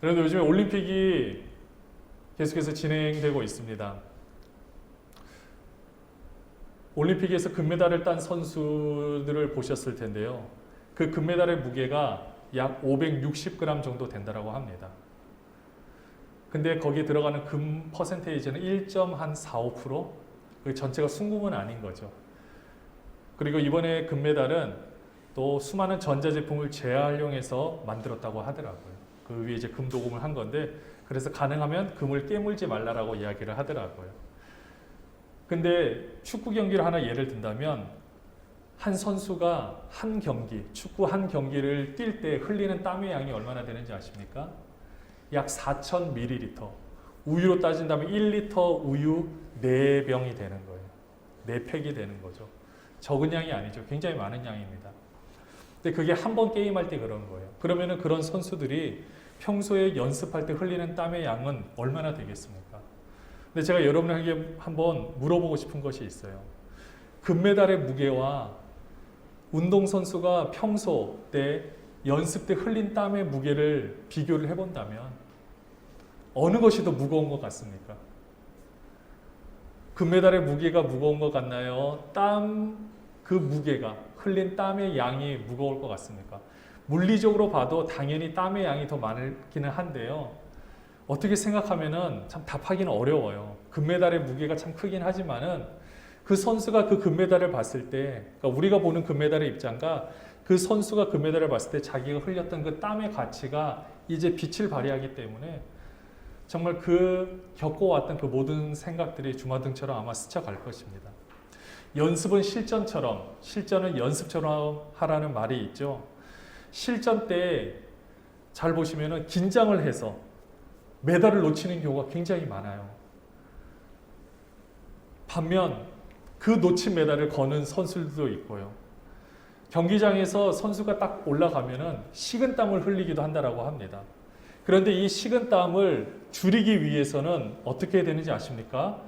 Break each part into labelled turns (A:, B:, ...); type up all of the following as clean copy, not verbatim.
A: 그런데 요즘에 올림픽이 계속해서 진행되고 있습니다. 올림픽에서 금메달을 딴 선수들을 보셨을 텐데요. 그 금메달의 무게가 약 560g 정도 된다고 합니다. 근데 거기에 들어가는 금 퍼센테이지는 1.45%? 그 전체가 순금은 아닌 거죠. 그리고 이번에 금메달은 또 수많은 전자제품을 재활용해서 만들었다고 하더라고요. 그 위에 이제 금도금을 한 건데, 그래서 가능하면 금을 깨물지 말라라고 이야기를 하더라고요. 근데 축구 경기를 하나 예를 든다면, 한 선수가 한 경기, 축구 한 경기를 뛸 때 흘리는 땀의 양이 얼마나 되는지 아십니까? 약 4,000ml. 우유로 따진다면 1리터 우유 4병이 되는 거예요. 4팩이 되는 거죠. 적은 양이 아니죠. 굉장히 많은 양입니다. 근데 그게 한 번 게임할 때 그런 거예요. 그러면은 그런 선수들이 평소에 연습할 때 흘리는 땀의 양은 얼마나 되겠습니까? 근데 제가 여러분에게 한번 물어보고 싶은 것이 있어요. 금메달의 무게와 운동선수가 평소 때 연습 때 흘린 땀의 무게를 비교를 해본다면 어느 것이 더 무거운 것 같습니까? 금메달의 무게가 무거운 것 같나요? 그 무게가, 흘린 땀의 양이 무거울 것 같습니까? 물리적으로 봐도 당연히 땀의 양이 더 많기는 한데요. 어떻게 생각하면은 참 답하기는 어려워요. 금메달의 무게가 참 크긴 하지만은 그 선수가 그 금메달을 봤을 때, 그러니까 우리가 보는 금메달의 입장과 그 선수가 금메달을 봤을 때 자기가 흘렸던 그 땀의 가치가 이제 빛을 발휘하기 때문에 정말 그 겪어왔던 그 모든 생각들이 주마등처럼 아마 스쳐갈 것입니다. 연습은 실전처럼, 실전은 연습처럼 하라는 말이 있죠. 실전 때 잘 보시면은 긴장을 해서 메달을 놓치는 경우가 굉장히 많아요. 반면 그 놓친 메달을 거는 선수들도 있고요. 경기장에서 선수가 딱 올라가면은 식은땀을 흘리기도 한다라고 합니다. 그런데 이 식은땀을 줄이기 위해서는 어떻게 해야 되는지 아십니까?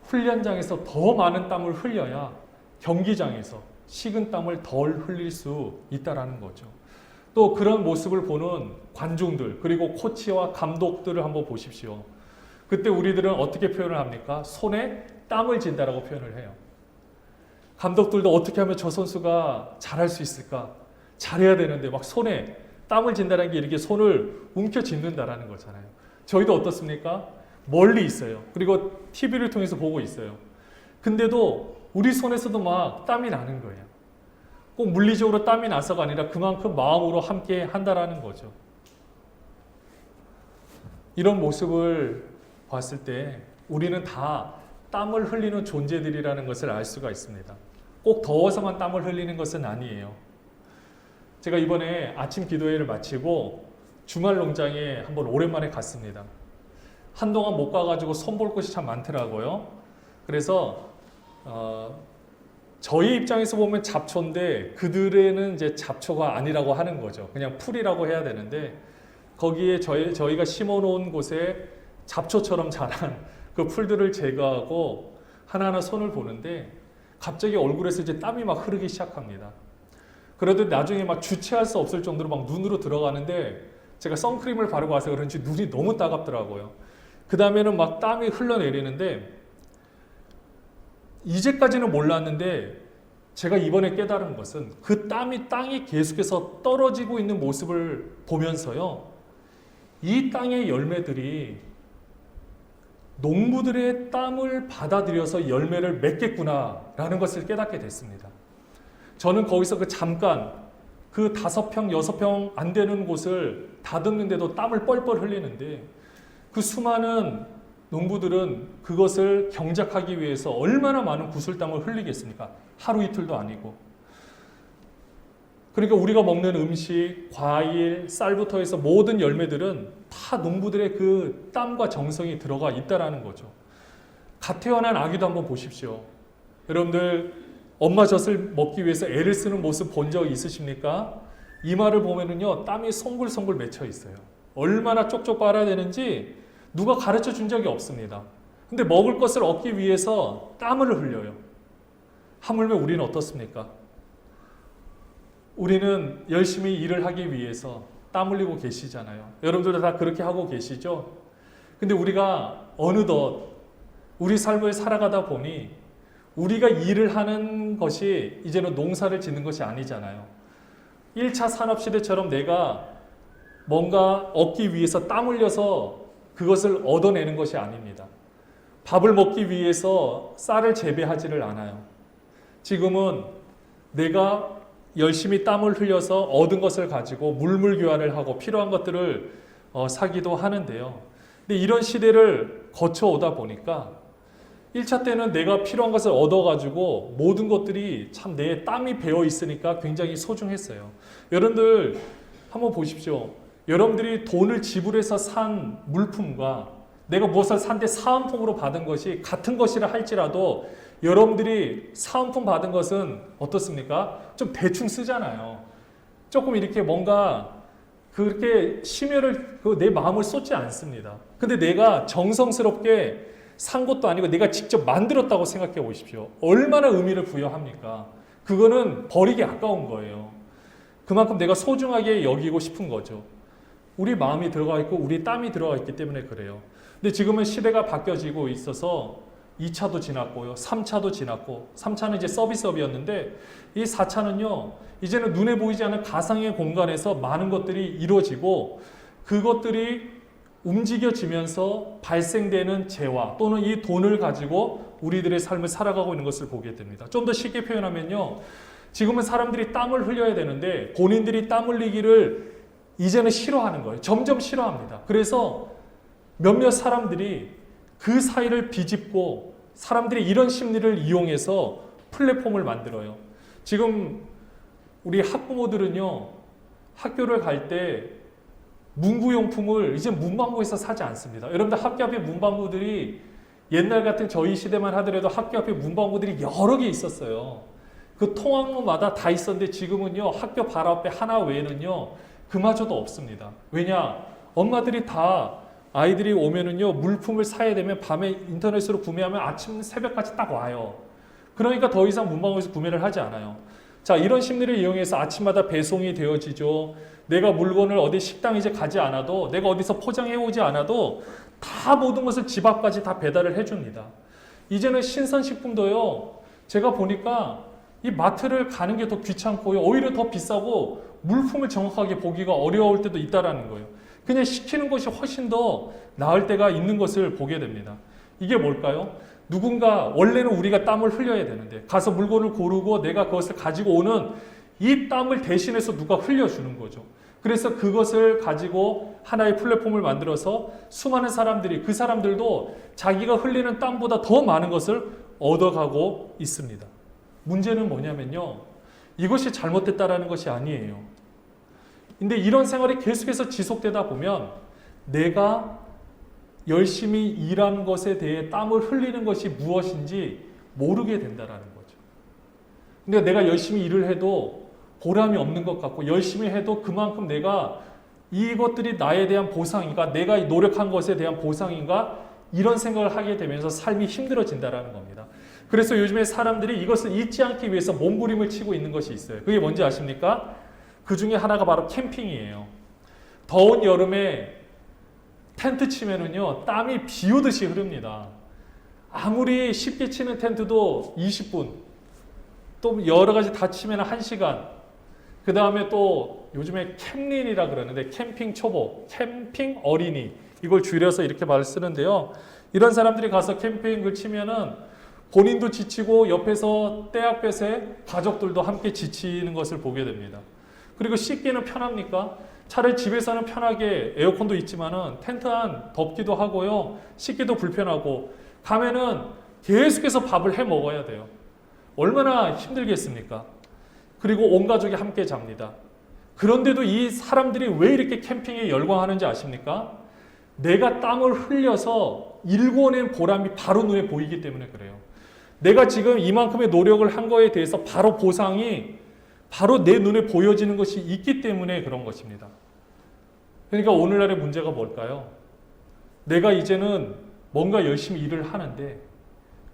A: 훈련장에서 더 많은 땀을 흘려야 경기장에서 식은땀을 덜 흘릴 수 있다는 거죠. 또 그런 모습을 보는 관중들, 그리고 코치와 감독들을 한번 보십시오. 그때 우리들은 어떻게 표현을 합니까? 손에 땀을 진다라고 표현을 해요. 감독들도 어떻게 하면 저 선수가 잘할 수 있을까? 잘해야 되는데 막 손에 땀을 진다는 게 이렇게 손을 움켜쥐는다라는 거잖아요. 저희도 어떻습니까? 멀리 있어요. 그리고 TV를 통해서 보고 있어요. 근데도 우리 손에서도 막 땀이 나는 거예요. 꼭 물리적으로 땀이 나서가 아니라 그만큼 마음으로 함께 한다라는 거죠. 이런 모습을 봤을 때 우리는 다 땀을 흘리는 존재들이라는 것을 알 수가 있습니다. 꼭 더워서만 땀을 흘리는 것은 아니에요. 제가 이번에 아침 기도회를 마치고 주말 농장에 한번 오랜만에 갔습니다. 한동안 못 가가지고 손볼 곳이 참 많더라고요. 그래서 저희 입장에서 보면 잡초인데 그들에는 이제 잡초가 아니라고 하는 거죠. 그냥 풀이라고 해야 되는데 거기에 저희가 심어놓은 곳에 잡초처럼 자란 그 풀들을 제거하고 하나하나 손을 보는데 갑자기 얼굴에서 이제 땀이 막 흐르기 시작합니다. 그래도 나중에 막 주체할 수 없을 정도로 막 눈으로 들어가는데 제가 선크림을 바르고 와서 그런지 눈이 너무 따갑더라고요. 그 다음에는 막 땀이 흘러내리는데 이제까지는 몰랐는데 제가 이번에 깨달은 것은 그 땀이 땅에 계속해서 떨어지고 있는 모습을 보면서요. 이 땅의 열매들이 농부들의 땀을 받아들여서 열매를 맺겠구나라는 것을 깨닫게 됐습니다. 저는 거기서 잠깐 그 5평, 6평 안 되는 곳을 다듬는데도 땀을 뻘뻘 흘리는데 그 수많은 농부들은 그것을 경작하기 위해서 얼마나 많은 구슬땀을 흘리겠습니까? 하루 이틀도 아니고. 그러니까 우리가 먹는 음식, 과일, 쌀부터 해서 모든 열매들은 다 농부들의 그 땀과 정성이 들어가 있다라는 거죠. 갓 태어난 아기도 한번 보십시오. 여러분들 엄마 젖을 먹기 위해서 애를 쓰는 모습 본 적 있으십니까? 이마를 보면은요 땀이 송글송글 맺혀 있어요. 얼마나 쪽쪽 빨아야 되는지 누가 가르쳐 준 적이 없습니다. 근데 먹을 것을 얻기 위해서 땀을 흘려요. 하물며 우리는 어떻습니까? 우리는 열심히 일을 하기 위해서 땀 흘리고 계시잖아요. 여러분들도 다 그렇게 하고 계시죠? 근데 우리가 어느덧 우리 삶을 살아가다 보니 우리가 일을 하는 것이 이제는 농사를 짓는 것이 아니잖아요. 1차 산업시대처럼 내가 뭔가 얻기 위해서 땀 흘려서 그것을 얻어내는 것이 아닙니다. 밥을 먹기 위해서 쌀을 재배하지를 않아요. 지금은 내가 열심히 땀을 흘려서 얻은 것을 가지고 물물교환을 하고 필요한 것들을 사기도 하는데요. 근데 이런 시대를 거쳐오다 보니까 1차 때는 내가 필요한 것을 얻어가지고 모든 것들이 참 내 땀이 배어 있으니까 굉장히 소중했어요. 여러분들 한번 보십시오. 여러분들이 돈을 지불해서 산 물품과 내가 무엇을 산데 사은품으로 받은 것이 같은 것이라 할지라도 여러분들이 사은품 받은 것은 어떻습니까? 좀 대충 쓰잖아요. 조금 이렇게 뭔가 그렇게 심혈을 내 마음을 쏟지 않습니다. 근데 내가 정성스럽게 산 것도 아니고 내가 직접 만들었다고 생각해 보십시오. 얼마나 의미를 부여합니까? 그거는 버리기 아까운 거예요. 그만큼 내가 소중하게 여기고 싶은 거죠. 우리 마음이 들어가 있고 우리 땀이 들어가 있기 때문에 그래요. 근데 지금은 시대가 바뀌어지고 있어서 2차도 지났고요. 3차도 지났고 3차는 이제 서비스업이었는데 이 4차는요. 이제는 눈에 보이지 않는 가상의 공간에서 많은 것들이 이루어지고 그것들이 움직여지면서 발생되는 재화 또는 이 돈을 가지고 우리들의 삶을 살아가고 있는 것을 보게 됩니다. 좀 더 쉽게 표현하면요. 지금은 사람들이 땀을 흘려야 되는데 본인들이 땀 흘리기를 이제는 싫어하는 거예요. 점점 싫어합니다. 그래서 몇몇 사람들이 그 사이를 비집고 사람들이 이런 심리를 이용해서 플랫폼을 만들어요. 지금 우리 학부모들은요. 학교를 갈 때 문구용품을 이제 문방구에서 사지 않습니다. 여러분들 학교 앞에 문방구들이 옛날 같은 저희 시대만 하더라도 학교 앞에 문방구들이 여러 개 있었어요. 그 통학로마다 다 있었는데 지금은요. 학교 바로 앞에 하나 외에는요. 그마저도 없습니다. 왜냐? 엄마들이 다 아이들이 오면은요. 물품을 사야 되면 밤에 인터넷으로 구매하면 아침 새벽까지 딱 와요. 그러니까 더 이상 문방구에서 구매를 하지 않아요. 자, 이런 심리를 이용해서 아침마다 배송이 되어지죠. 내가 물건을 어디 식당 이제 가지 않아도 내가 어디서 포장해 오지 않아도 다 모든 것을 집 앞까지 다 배달을 해줍니다. 이제는 신선식품도요. 제가 보니까 이 마트를 가는 게 더 귀찮고요. 오히려 더 비싸고 물품을 정확하게 보기가 어려울 때도 있다라는 거예요. 그냥 시키는 것이 훨씬 더 나을 때가 있는 것을 보게 됩니다. 이게 뭘까요? 누군가 원래는 우리가 땀을 흘려야 되는데 가서 물건을 고르고 내가 그것을 가지고 오는 이 땀을 대신해서 누가 흘려주는 거죠. 그래서 그것을 가지고 하나의 플랫폼을 만들어서 수많은 사람들이 그 사람들도 자기가 흘리는 땀보다 더 많은 것을 얻어가고 있습니다. 문제는 뭐냐면요. 이것이 잘못됐다라는 것이 아니에요. 근데 이런 생활이 계속해서 지속되다 보면 내가 열심히 일한 것에 대해 땀을 흘리는 것이 무엇인지 모르게 된다라는 거죠. 근데 내가 열심히 일을 해도 보람이 없는 것 같고 열심히 해도 그만큼 내가 이것들이 나에 대한 보상인가 내가 노력한 것에 대한 보상인가 이런 생각을 하게 되면서 삶이 힘들어진다라는 겁니다. 그래서 요즘에 사람들이 이것을 잊지 않기 위해서 몸부림을 치고 있는 것이 있어요. 그게 뭔지 아십니까? 그 중에 하나가 바로 캠핑이에요. 더운 여름에 텐트 치면은요, 땀이 비 오듯이 흐릅니다. 아무리 쉽게 치는 텐트도 20분, 또 여러 가지 다 치면 1시간, 그 다음에 또 요즘에 캠린이라 그러는데 캠핑 초보, 캠핑 어린이, 이걸 줄여서 이렇게 말을 쓰는데요. 이런 사람들이 가서 캠핑을 치면은 본인도 지치고 옆에서 떼약볕에 가족들도 함께 지치는 것을 보게 됩니다. 그리고 씻기는 편합니까? 차라리 집에서는 편하게 에어컨도 있지만은 텐트 안 덥기도 하고요. 씻기도 불편하고 가면은 계속해서 밥을 해 먹어야 돼요. 얼마나 힘들겠습니까? 그리고 온 가족이 함께 잡니다. 그런데도 이 사람들이 왜 이렇게 캠핑에 열광하는지 아십니까? 내가 땀을 흘려서 일궈낸 보람이 바로 눈에 보이기 때문에 그래요. 내가 지금 이만큼의 노력을 한 거에 대해서 바로 보상이 바로 내 눈에 보여지는 것이 있기 때문에 그런 것입니다. 그러니까 오늘날의 문제가 뭘까요? 내가 이제는 뭔가 열심히 일을 하는데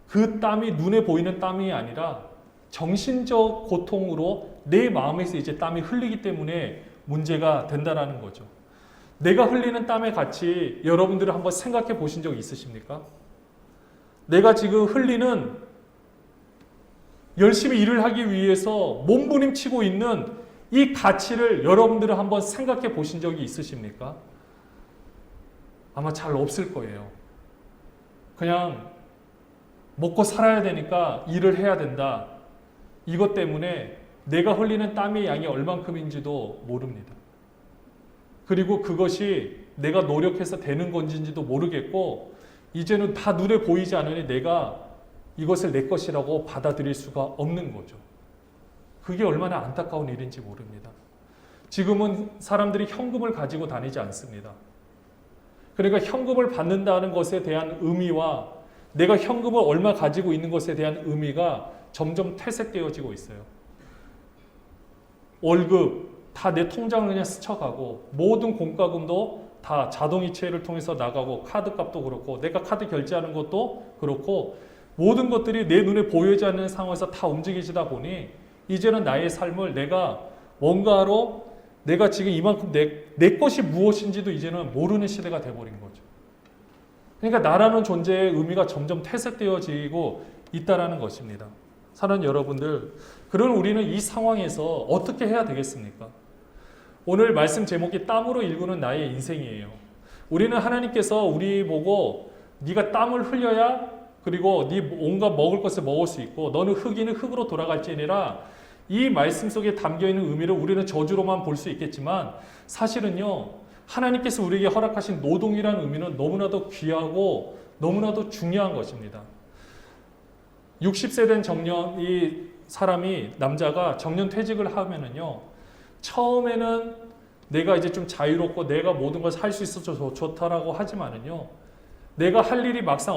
A: 그 땀이 눈에 보이는 땀이 아니라 정신적 고통으로 내 마음에서 이제 땀이 흘리기 때문에 문제가 된다라는 거죠. 내가 흘리는 땀의 가치 여러분들은 한번 생각해 보신 적 있으십니까? 내가 지금 흘리는 열심히 일을 하기 위해서 몸부림치고 있는 이 가치를 여러분들은 한번 생각해 보신 적이 있으십니까? 아마 잘 없을 거예요. 그냥 먹고 살아야 되니까 일을 해야 된다. 이것 때문에 내가 흘리는 땀의 양이 얼만큼인지도 모릅니다. 그리고 그것이 내가 노력해서 되는 건지도 모르겠고 이제는 다 눈에 보이지 않으니 내가 이것을 내 것이라고 받아들일 수가 없는 거죠. 그게 얼마나 안타까운 일인지 모릅니다. 지금은 사람들이 현금을 가지고 다니지 않습니다. 그러니까 현금을 받는다는 것에 대한 의미와 내가 현금을 얼마 가지고 있는 것에 대한 의미가 점점 퇴색되어지고 있어요. 월급 다 내 통장을 그냥 스쳐가고 모든 공과금도 다 자동이체를 통해서 나가고 카드값도 그렇고 내가 카드 결제하는 것도 그렇고 모든 것들이 내 눈에 보이지 않는 상황에서 다 움직이시다 보니 이제는 나의 삶을 내가 뭔가로 내가 지금 이만큼 내 것이 무엇인지도 이제는 모르는 시대가 돼버린 거죠. 그러니까 나라는 존재의 의미가 점점 퇴색되어지고 있다는 것입니다. 사랑하는 여러분들, 그런 우리는 이 상황에서 어떻게 해야 되겠습니까? 오늘 말씀 제목이 땀으로 일구는 나의 인생이에요. 우리는 하나님께서 우리 보고 네가 땀을 흘려야 그리고 네 온갖 먹을 것을 먹을 수 있고 너는 흙이는 흙으로 돌아갈지니라 이 말씀 속에 담겨있는 의미를 우리는 저주로만 볼 수 있겠지만 사실은요 하나님께서 우리에게 허락하신 노동이라는 의미는 너무나도 귀하고 너무나도 중요한 것입니다. 60세 된 정년 이 사람이 남자가 정년 퇴직을 하면은요 처음에는 내가 이제 좀 자유롭고 내가 모든 걸 할 수 있어서 좋다라고 하지만은요 내가 할 일이 막상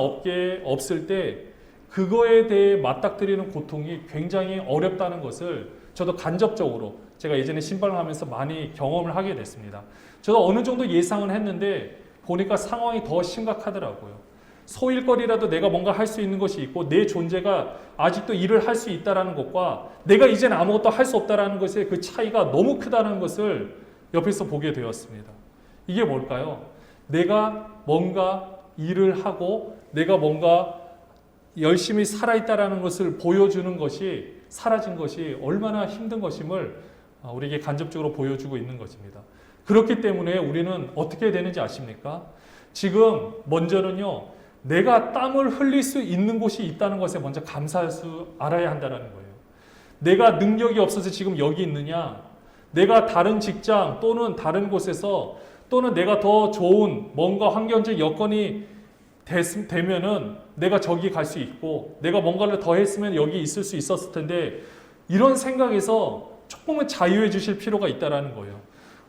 A: 없을 때 그거에 대해 맞닥뜨리는 고통이 굉장히 어렵다는 것을 저도 간접적으로 제가 예전에 신방을 하면서 많이 경험을 하게 됐습니다. 저도 어느 정도 예상은 했는데 보니까 상황이 더 심각하더라고요. 소일거리라도 내가 뭔가 할 수 있는 것이 있고 내 존재가 아직도 일을 할 수 있다는 것과 내가 이제는 아무것도 할 수 없다는 것의 그 차이가 너무 크다는 것을 옆에서 보게 되었습니다. 이게 뭘까요? 내가 뭔가 일을 하고 내가 뭔가 열심히 살아있다는 것을 보여주는 것이 사라진 것이 얼마나 힘든 것임을 우리에게 간접적으로 보여주고 있는 것입니다. 그렇기 때문에 우리는 어떻게 되는지 아십니까? 지금 먼저는요 내가 땀을 흘릴 수 있는 곳이 있다는 것에 먼저 감사할 수 알아야 한다는 거예요. 내가 능력이 없어서 지금 여기 있느냐, 내가 다른 직장 또는 다른 곳에서 또는 내가 더 좋은 뭔가 환경적 여건이 되면은 내가 저기 갈 수 있고 내가 뭔가를 더 했으면 여기 있을 수 있었을 텐데 이런 생각에서 조금은 자유해 주실 필요가 있다는 거예요.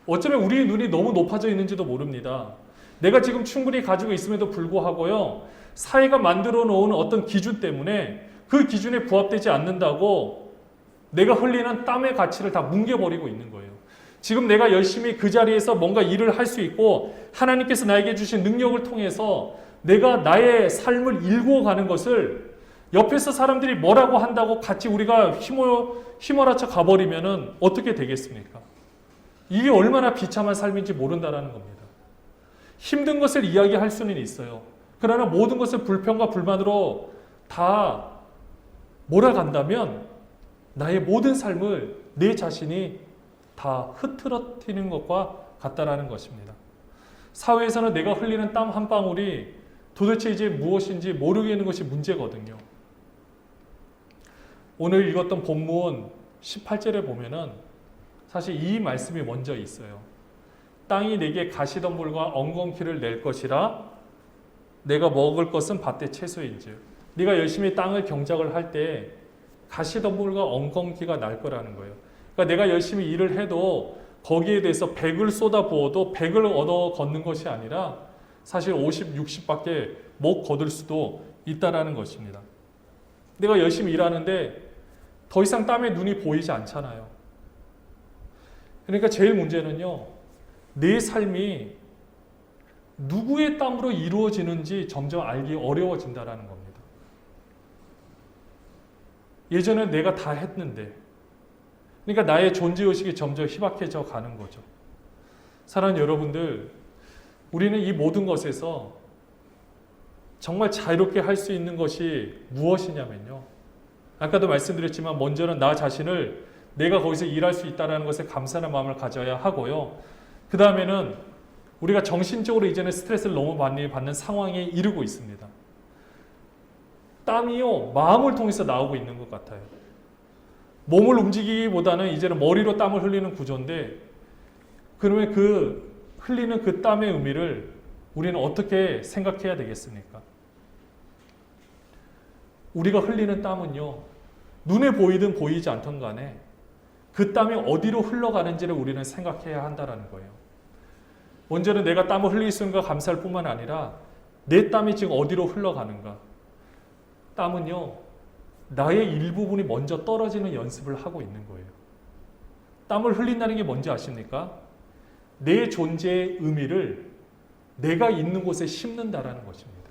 A: 어쩌면 우리 눈이 너무 높아져 있는지도 모릅니다. 내가 지금 충분히 가지고 있음에도 불구하고요 사회가 만들어 놓은 어떤 기준 때문에 그 기준에 부합되지 않는다고 내가 흘리는 땀의 가치를 다 뭉개버리고 있는 거예요. 지금 내가 열심히 그 자리에서 뭔가 일을 할 수 있고 하나님께서 나에게 주신 능력을 통해서 내가 나의 삶을 일구어가는 것을 옆에서 사람들이 뭐라고 한다고 같이 우리가 휘몰아쳐 가버리면은 어떻게 되겠습니까? 이게 얼마나 비참한 삶인지 모른다는 겁니다. 힘든 것을 이야기할 수는 있어요. 그러나 모든 것을 불평과 불만으로 다 몰아간다면 나의 모든 삶을 내 자신이 다 흐트러뜨리는 것과 같다라는 것입니다. 사회에서는 내가 흘리는 땀 한 방울이 도대체 이제 무엇인지 모르겠는 것이 문제거든요. 오늘 읽었던 본문 18절에 보면은 사실 이 말씀이 먼저 있어요. 땅이 내게 가시덤불과 엉겅퀴를 낼 것이라 내가 먹을 것은 밭의 채소인즉. 네가 열심히 땅을 경작을 할 때 가시덤불과 엉겅퀴가 날 거라는 거예요. 그러니까 내가 열심히 일을 해도 거기에 대해서 100을 쏟아 부어도 100을 얻어 걷는 것이 아니라 사실 50, 60밖에 못 거둘 수도 있다라는 것입니다. 내가 열심히 일하는데 더 이상 땀에 눈이 보이지 않잖아요. 그러니까 제일 문제는요. 내 삶이 누구의 땀으로 이루어지는지 점점 알기 어려워진다는 겁니다. 예전에 내가 다 했는데 그러니까 나의 존재의식이 점점 희박해져 가는 거죠. 사랑하는 여러분들, 우리는 이 모든 것에서 정말 자유롭게 할 수 있는 것이 무엇이냐면요. 아까도 말씀드렸지만 먼저는 나 자신을 내가 거기서 일할 수 있다는 것에 감사하는 마음을 가져야 하고요. 그 다음에는 우리가 정신적으로 이제는 스트레스를 너무 많이 받는 상황에 이르고 있습니다. 땀이요, 마음을 통해서 나오고 있는 것 같아요. 몸을 움직이기보다는 이제는 머리로 땀을 흘리는 구조인데, 그러면 그 흘리는 그 땀의 의미를 우리는 어떻게 생각해야 되겠습니까? 우리가 흘리는 땀은요, 눈에 보이든 보이지 않던 간에 그 땀이 어디로 흘러가는지를 우리는 생각해야 한다는 거예요. 먼저는 내가 땀을 흘릴 수 있는가 감사할 뿐만 아니라 내 땀이 지금 어디로 흘러가는가. 땀은요, 나의 일부분이 먼저 떨어지는 연습을 하고 있는 거예요. 땀을 흘린다는 게 뭔지 아십니까? 내 존재의 의미를 내가 있는 곳에 심는다라는 것입니다.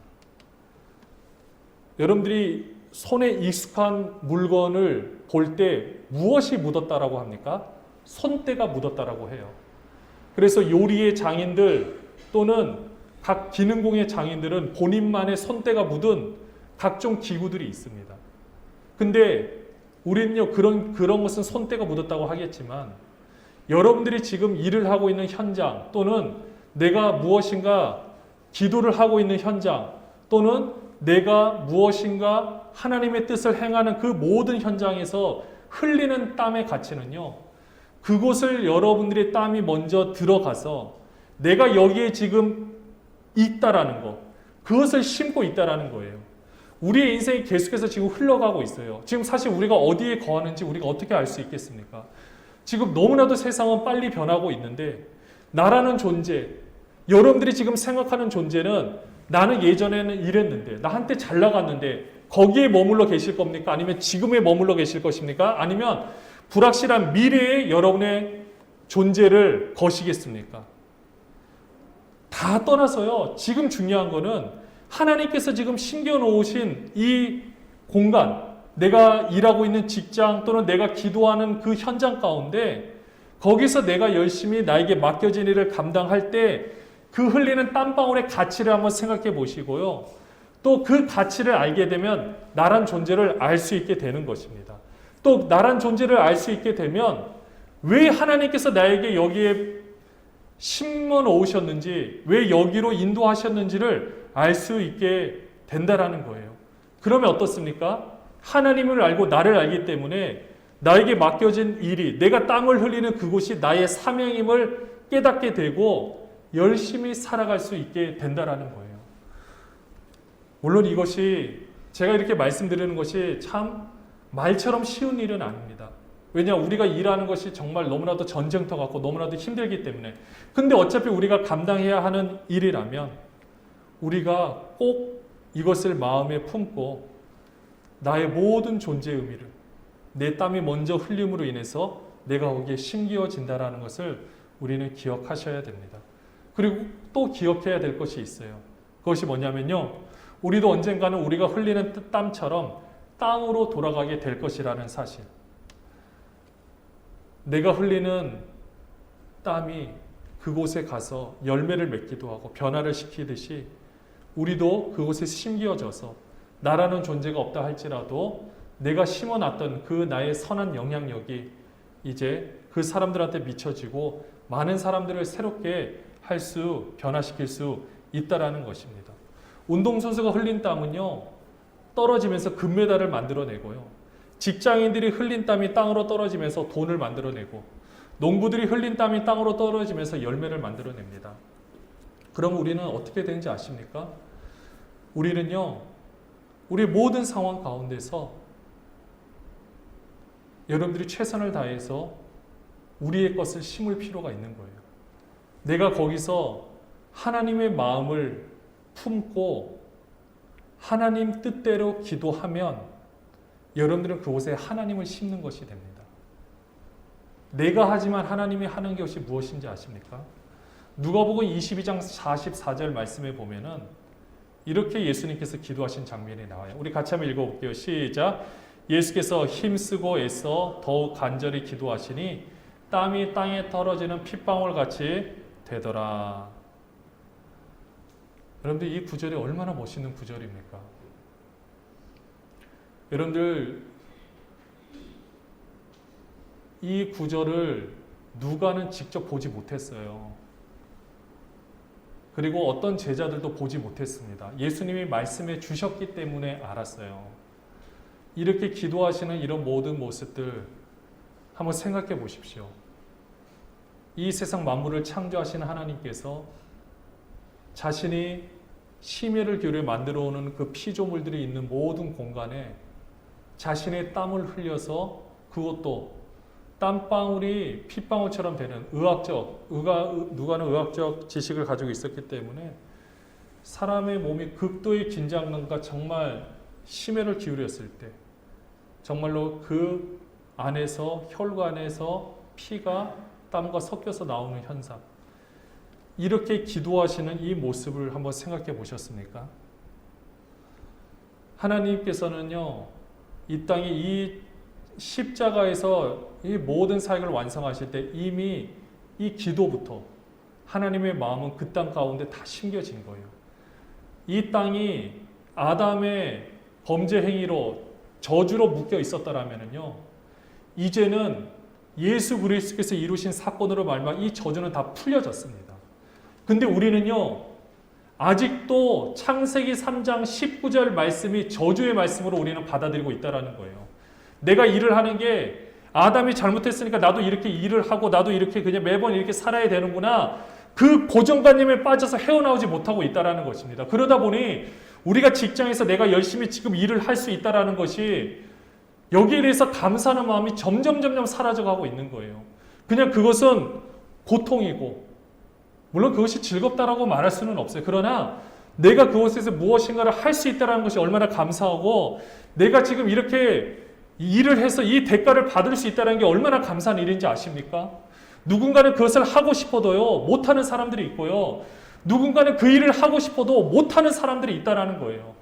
A: 여러분들이 손에 익숙한 물건을 볼 때 무엇이 묻었다라고 합니까? 손때가 묻었다라고 해요. 그래서 요리의 장인들 또는 각 기능공의 장인들은 본인만의 손때가 묻은 각종 기구들이 있습니다. 근데 우리는요, 그런 것은 손때가 묻었다고 하겠지만, 여러분들이 지금 일을 하고 있는 현장 또는 내가 무엇인가 기도를 하고 있는 현장 또는 내가 무엇인가 하나님의 뜻을 행하는 그 모든 현장에서 흘리는 땀의 가치는요, 그곳을 여러분들의 땀이 먼저 들어가서 내가 여기에 지금 있다라는 것, 그것을 심고 있다라는 거예요. 우리의 인생이 계속해서 지금 흘러가고 있어요. 지금 사실 우리가 어디에 거하는지 우리가 어떻게 알 수 있겠습니까? 지금 너무나도 세상은 빨리 변하고 있는데, 나라는 존재, 여러분들이 지금 생각하는 존재는 나는 예전에는 이랬는데, 나 한때 잘 나갔는데 거기에 머물러 계실 겁니까? 아니면 지금에 머물러 계실 것입니까? 아니면 불확실한 미래에 여러분의 존재를 거시겠습니까? 다 떠나서요, 지금 중요한 거는 하나님께서 지금 심겨놓으신 이 공간, 내가 일하고 있는 직장 또는 내가 기도하는 그 현장 가운데 거기서 내가 열심히 나에게 맡겨진 일을 감당할 때 그 흘리는 땀방울의 가치를 한번 생각해 보시고요. 또 그 가치를 알게 되면 나란 존재를 알 수 있게 되는 것입니다. 또 나란 존재를 알 수 있게 되면 왜 하나님께서 나에게 여기에 심어 놓으셨는지, 왜 여기로 인도하셨는지를 알 수 있게 된다라는 거예요. 그러면 어떻습니까? 하나님을 알고 나를 알기 때문에 나에게 맡겨진 일이, 내가 땀을 흘리는 그곳이 나의 사명임을 깨닫게 되고 열심히 살아갈 수 있게 된다라는 거예요. 물론 이것이 제가 이렇게 말씀드리는 것이 참 말처럼 쉬운 일은 아닙니다. 왜냐, 우리가 일하는 것이 정말 너무나도 전쟁터 같고 너무나도 힘들기 때문에. 근데 어차피 우리가 감당해야 하는 일이라면 우리가 꼭 이것을 마음에 품고 나의 모든 존재의 의미를, 내 땀이 먼저 흘림으로 인해서 내가 거기에 심겨진다라는 것을 우리는 기억하셔야 됩니다. 그리고 또 기억해야 될 것이 있어요. 그것이 뭐냐면요, 우리도 언젠가는 우리가 흘리는 땀처럼 땅으로 돌아가게 될 것이라는 사실. 내가 흘리는 땀이 그곳에 가서 열매를 맺기도 하고 변화를 시키듯이 우리도 그곳에 심겨져서 나라는 존재가 없다 할지라도 내가 심어놨던 그 나의 선한 영향력이 이제 그 사람들한테 미쳐지고 많은 사람들을 새롭게 변화시킬 수 있다라는 것입니다. 운동선수가 흘린 땀은요, 떨어지면서 금메달을 만들어내고요. 직장인들이 흘린 땀이 땅으로 떨어지면서 돈을 만들어내고, 농부들이 흘린 땀이 땅으로 떨어지면서 열매를 만들어냅니다. 그럼 우리는 어떻게 되는지 아십니까? 우리는요, 우리 모든 상황 가운데서 여러분들이 최선을 다해서 우리의 것을 심을 필요가 있는 거예요. 내가 거기서 하나님의 마음을 품고 하나님 뜻대로 기도하면 여러분들은 그곳에 하나님을 심는 것이 됩니다. 내가 하지만 하나님이 하는 것이 무엇인지 아십니까? 누가복음 22장 44절 말씀에 보면은 이렇게 예수님께서 기도하신 장면이 나와요. 우리 같이 한번 읽어볼게요. 시작. 예수께서 힘쓰고 애써 더욱 간절히 기도하시니 땀이 땅에 떨어지는 핏방울 같이 되더라. 여러분들 이 구절이 얼마나 멋있는 구절입니까? 여러분들 이 구절을 누가는 직접 보지 못했어요. 그리고 어떤 제자들도 보지 못했습니다. 예수님이 말씀해 주셨기 때문에 알았어요. 이렇게 기도하시는 이런 모든 모습들 한번 생각해 보십시오. 이 세상 만물을 창조하신 하나님께서 자신이 심혈을 기울여 만들어 오는 그 피조물들이 있는 모든 공간에 자신의 땀을 흘려서, 그것도 땀방울이 핏방울처럼 되는 누가는 의학적 지식을 가지고 있었기 때문에 사람의 몸이 극도의 긴장감과 정말 심혈을 기울였을 때 정말로 그 안에서, 혈관에서 피가 땀과 섞여서 나오는 현상, 이렇게 기도하시는 이 모습을 한번 생각해 보셨습니까? 하나님께서는요, 이 땅에 이 십자가에서 이 모든 사역을 완성하실 때 이미 이 기도부터 하나님의 마음은 그 땅 가운데 다 심겨진 거예요. 이 땅이 아담의 범죄 행위로 저주로 묶여 있었다라면요, 이제는 예수 그리스도께서 이루신 사건으로 말미암아 이 저주는 다 풀려졌습니다. 근데 우리는요, 아직도 창세기 3장 19절 말씀이 저주의 말씀으로 우리는 받아들이고 있다라는 거예요. 내가 일을 하는 게 아담이 잘못했으니까 나도 이렇게 일을 하고 나도 이렇게 그냥 매번 이렇게 살아야 되는구나, 그 고정관념에 빠져서 헤어나오지 못하고 있다라는 것입니다. 그러다 보니 우리가 직장에서 내가 열심히 지금 일을 할 수 있다라는 것이, 여기에 대해서 감사하는 마음이 점점 사라져가고 있는 거예요. 그냥 그것은 고통이고, 물론 그것이 즐겁다라고 말할 수는 없어요. 그러나 내가 그것에서 무엇인가를 할 수 있다는 것이 얼마나 감사하고, 내가 지금 이렇게 일을 해서 이 대가를 받을 수 있다는 게 얼마나 감사한 일인지 아십니까? 누군가는 그것을 하고 싶어도요, 못하는 사람들이 있고요. 누군가는 그 일을 하고 싶어도 못하는 사람들이 있다는 거예요.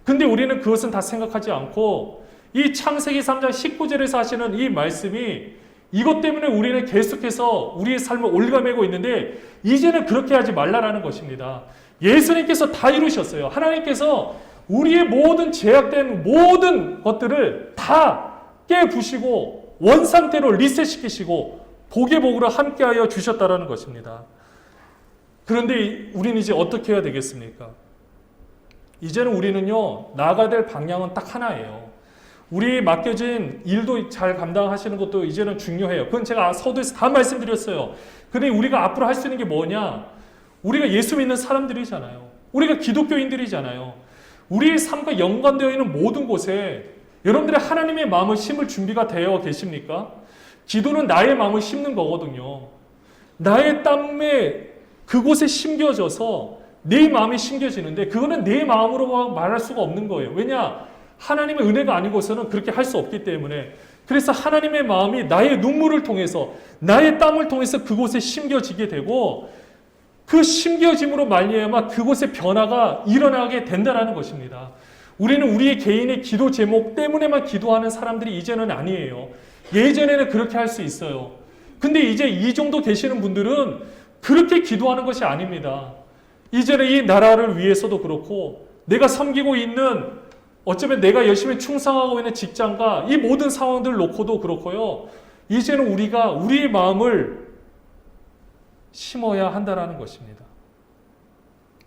A: 근데 우리는 그것은 다 생각하지 않고 이 창세기 3장 19절에서 하시는 이 말씀이, 이것 때문에 우리는 계속해서 우리의 삶을 올가매고 있는데 이제는 그렇게 하지 말라라는 것입니다. 예수님께서 다 이루셨어요. 하나님께서 우리의 모든 제약된 모든 것들을 다 깨부시고 원상태로 리셋시키시고 복의 복으로 함께하여 주셨다라는 것입니다. 그런데 우리는 이제 어떻게 해야 되겠습니까? 이제는 우리는요, 나아가야 될 방향은 딱 하나예요. 우리 맡겨진 일도 잘 감당하시는 것도 이제는 중요해요. 그건 제가 서두에서 다 말씀드렸어요. 근데 우리가 앞으로 할 수 있는 게 뭐냐? 우리가 예수 믿는 사람들이잖아요. 우리가 기독교인들이잖아요. 우리의 삶과 연관되어 있는 모든 곳에 여러분들의 하나님의 마음을 심을 준비가 되어 계십니까? 기도는 나의 마음을 심는 거거든요. 나의 땀에 그곳에 심겨져서 내 마음이 심겨지는데, 그거는 내 마음으로 말할 수가 없는 거예요. 왜냐? 하나님의 은혜가 아니고서는 그렇게 할 수 없기 때문에. 그래서 하나님의 마음이 나의 눈물을 통해서, 나의 땀을 통해서 그곳에 심겨지게 되고, 그 심겨짐으로 말미암아 그곳에 변화가 일어나게 된다는 것입니다. 우리는 우리의 개인의 기도 제목 때문에만 기도하는 사람들이 이제는 아니에요. 예전에는 그렇게 할 수 있어요. 근데 이제 이 정도 계시는 분들은 그렇게 기도하는 것이 아닙니다. 이제는 이 나라를 위해서도 그렇고, 내가 섬기고 있는, 어쩌면 내가 열심히 충성하고 있는 직장과 이 모든 상황들을 놓고도 그렇고요. 이제는 우리가 우리의 마음을 심어야 한다는 것입니다.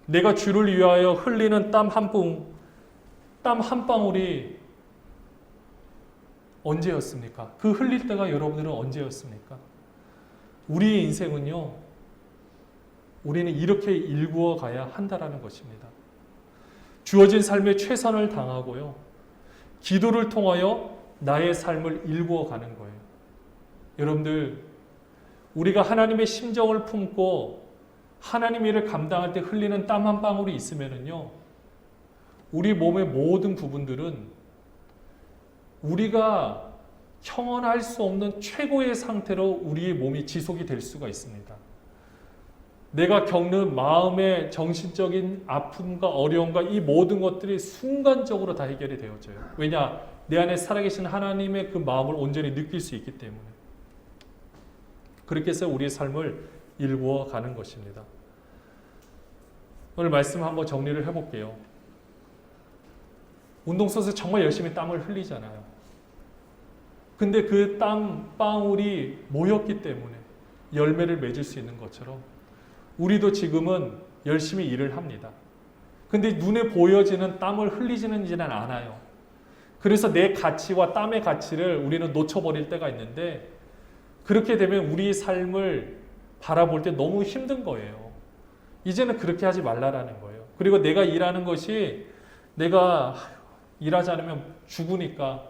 A: 내가 주를 위하여 흘리는 땀 한 방울이 언제였습니까? 그 흘릴 때가 여러분들은 언제였습니까? 우리의 인생은요, 우리는 이렇게 일구어 가야 한다는 것입니다. 주어진 삶에 최선을 당하고요, 기도를 통하여 나의 삶을 일구어 가는 거예요. 여러분들, 우리가 하나님의 심정을 품고 하나님의 일을 감당할 때 흘리는 땀 한 방울이 있으면은요, 우리 몸의 모든 부분들은 우리가 형언할 수 없는 최고의 상태로 우리의 몸이 지속이 될 수가 있습니다. 내가 겪는 마음의 정신적인 아픔과 어려움과 이 모든 것들이 순간적으로 다 해결이 되어져요. 왜냐? 내 안에 살아계신 하나님의 그 마음을 온전히 느낄 수 있기 때문에. 그렇게 해서 우리의 삶을 일구어 가는 것입니다. 오늘 말씀 한번 정리를 해볼게요. 운동선수 정말 열심히 땀을 흘리잖아요. 근데 그 땀 방울이 모였기 때문에 열매를 맺을 수 있는 것처럼 우리도 지금은 열심히 일을 합니다. 근데 눈에 보여지는 땀을 흘리지는 않아요. 그래서 내 가치와 땀의 가치를 우리는 놓쳐버릴 때가 있는데 그렇게 되면 우리 삶을 바라볼 때 너무 힘든 거예요. 이제는 그렇게 하지 말라라는 거예요. 그리고 내가 일하는 것이 내가 일하지 않으면 죽으니까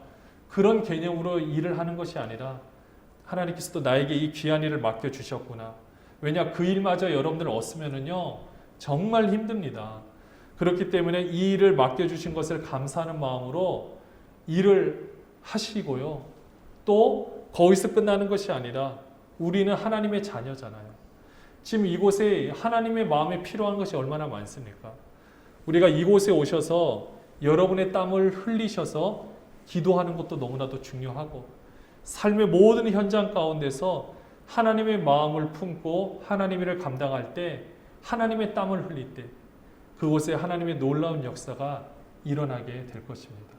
A: 그런 개념으로 일을 하는 것이 아니라 하나님께서 또 나에게 이 귀한 일을 맡겨주셨구나. 왜냐 그 일마저 여러분들 얻으면은요 정말 힘듭니다. 그렇기 때문에 이 일을 맡겨주신 것을 감사하는 마음으로 일을 하시고요. 또 거기서 끝나는 것이 아니라 우리는 하나님의 자녀잖아요. 지금 이곳에 하나님의 마음에 필요한 것이 얼마나 많습니까? 우리가 이곳에 오셔서 여러분의 땀을 흘리셔서 기도하는 것도 너무나도 중요하고 삶의 모든 현장 가운데서 하나님의 마음을 품고 하나님의 일을 감당할 때 하나님의 땀을 흘릴 때 그곳에 하나님의 놀라운 역사가 일어나게 될 것입니다.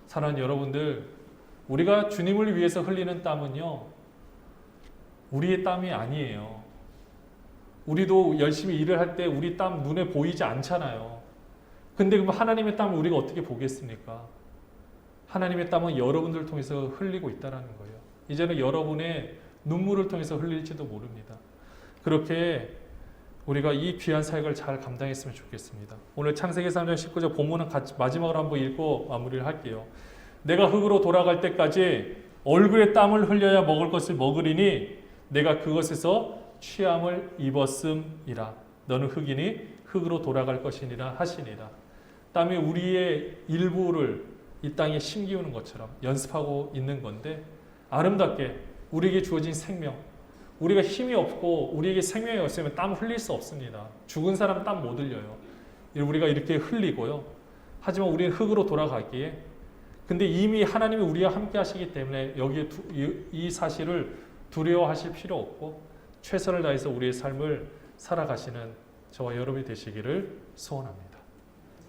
A: 사랑하는 여러분들, 우리가 주님을 위해서 흘리는 땀은요 우리의 땀이 아니에요. 우리도 열심히 일을 할 때 우리 땀 눈에 보이지 않잖아요. 근데 그럼 하나님의 땀을 우리가 어떻게 보겠습니까? 하나님의 땀은 여러분들을 통해서 흘리고 있다는 거예요. 이제는 여러분의 눈물을 통해서 흘릴지도 모릅니다. 그렇게 우리가 이 귀한 사역을 잘 감당했으면 좋겠습니다. 오늘 창세기 3장 19절 본문은 마지막으로 한번 읽고 마무리를 할게요. 내가 흙으로 돌아갈 때까지 얼굴에 땀을 흘려야 먹을 것을 먹으리니 내가 그것에서 취함을 입었음이라. 너는 흙이니 흙으로 돌아갈 것이니라 하시니라. 땀이 우리의 일부를 이 땅에 심기우는 것처럼 연습하고 있는 건데 아름답게 우리에게 주어진 생명, 우리가 힘이 없고 우리에게 생명이 없으면 땀 흘릴 수 없습니다. 죽은 사람 땀 못 흘려요. 우리가 이렇게 흘리고요. 하지만 우리는 흙으로 돌아가기에 근데 이미 하나님이 우리와 함께 하시기 때문에 여기에 이 사실을 두려워하실 필요 없고 최선을 다해서 우리의 삶을 살아가시는 저와 여러분이 되시기를 소원합니다.